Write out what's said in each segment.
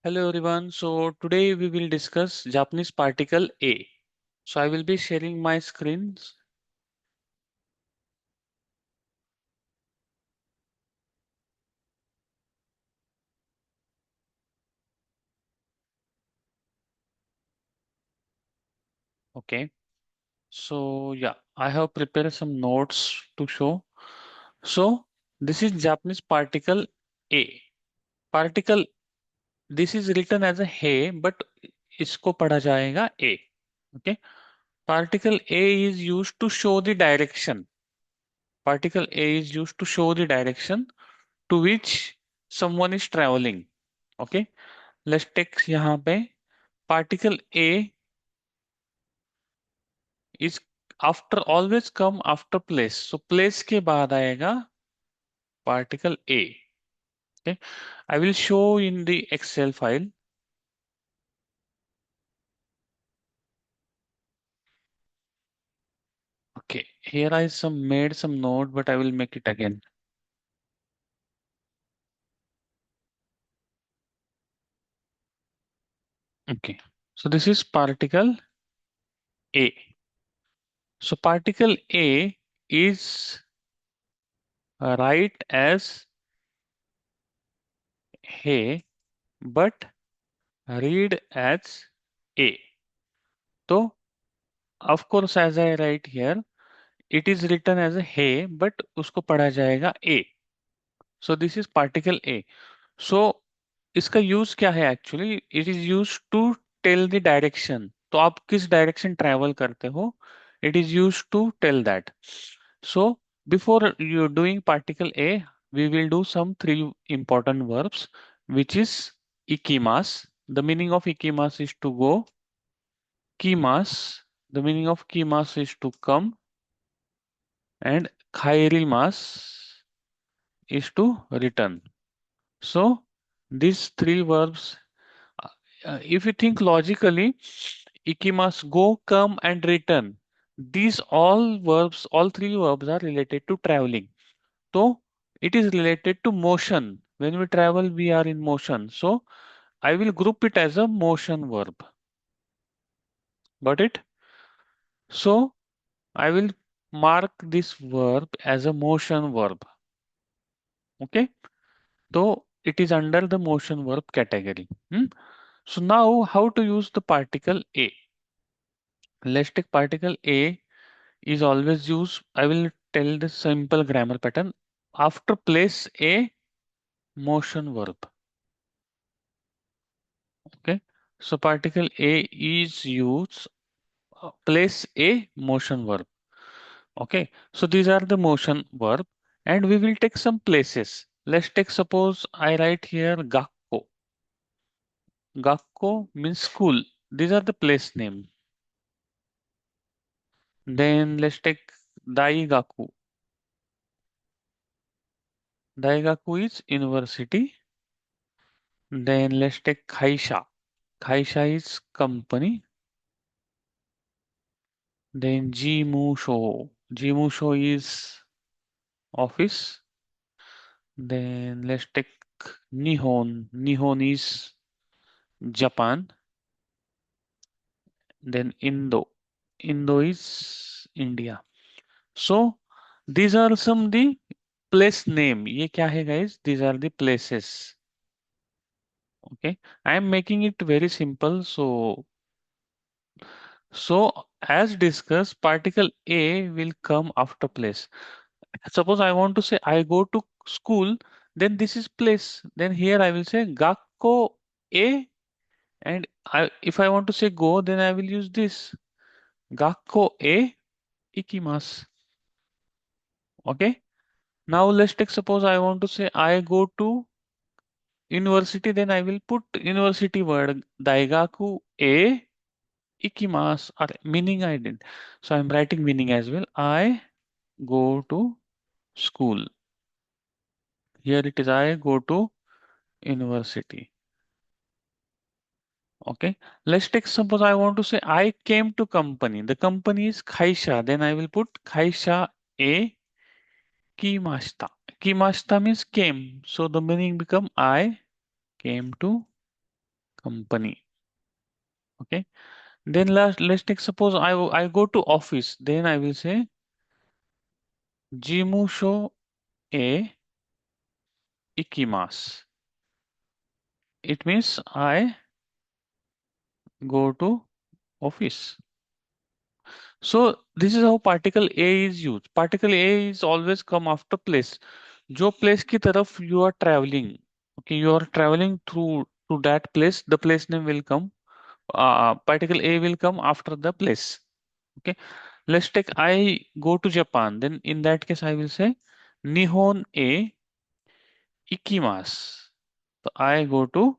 Hello everyone. So today we will discuss Japanese particle A. So I will be sharing my screens. Okay. So yeah, I have prepared some notes to show. So this is Japanese particle A. Particle this is written as a he, but इसको पढ़ा जाएगा A. Okay. Particle A is used to show the direction. Particle A is used to show the direction to which someone is traveling. Okay. Let's take यहाँ पे particle A is after always come after place. So place के बाद आएगा particle A. Okay. I will show in the Excel file. Okay. Here I some made some note, but I will make it again. Okay. So this is particle A. So particle A is write as he, but read as A. So of course, as I write here, it is written as a he, but उसको पढ़ा जाएगा A. So this is particle A. So इसका use क्या है actually? It is use to tell the direction. तो आप किस direction travel करते हो, it is use to tell that. So before you doing particle A, we will do some three important verbs, which is ikimas. The meaning of ikimas is to go. Kimas, the meaning of kimas is to come. And khairimas is to return. So these three verbs, if you think logically, ikimas, go, come, and return. These all three verbs are related to traveling. So it is related to motion. When we travel, we are in motion. So I will group it as a motion verb. Got it? So I will mark this verb as a motion verb. Okay. So it is under the motion verb category. So now how to use the particle A? Let's take particle A is always used. I will tell the simple grammar pattern. After place A, motion verb. Okay. So particle A is used place A motion verb. Okay. So these are the motion verb and we will take some places. Let's take suppose I write here Gakko. Gakko means school. These are the place name. Then let's take Daigaku. Daigaku is university. Then let's take Kaisha. Kaisha is company. Then Jimusho. Jimusho is office. Then let's take Nihon. Nihon is Japan. Then Indo. Indo is India. So these are some the place name. ये क्या है guys? These are the places. Okay. I am making it very simple. So as discussed, particle A will come after place. Suppose I want to say I go to school, then this is place. Then here I will say Gakko A, and if I want to say go, then I will use this Gakko A ikimasu. Okay. Now let's take suppose I want to say I go to university, then I will put university word Daigaku A ikimasu, or meaning I didn't. So I'm writing meaning as well. I go to school. Here it is I go to university. Okay. Let's take suppose I want to say I came to company. The company is Kaisha. Then I will put Kaisha A Kimashita. Kimashita means came. So the meaning become I came to company. Okay. Then let's take suppose I go to office. Then I will say Jimusho e ikimasu. It means I go to office. So this is how particle A is used. Particle A is always come after place. जो place की तरफ you are traveling, okay, you are traveling through to that place, the place name will come. Particle A will come after the place. Okay, let's take I go to Japan. Then in that case I will say Nihon e ikimasu. So I go to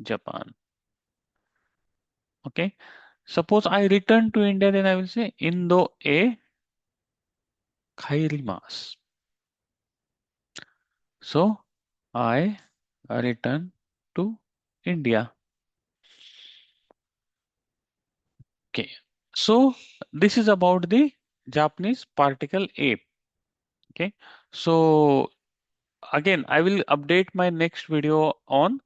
Japan. Okay. Suppose I return to India, then I will say Indo e kaerimasu. So I return to India. Okay. So this is about the Japanese particle A. Okay. So again, I will update my next video on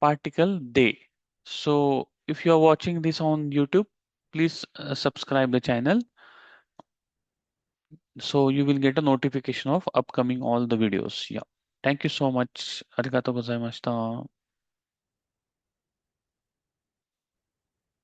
particle they. So if you are watching this on YouTube, please subscribe the channel so you will get a notification of upcoming all the videos. Yeah. Thank you so much. Arigatou gozaimashita.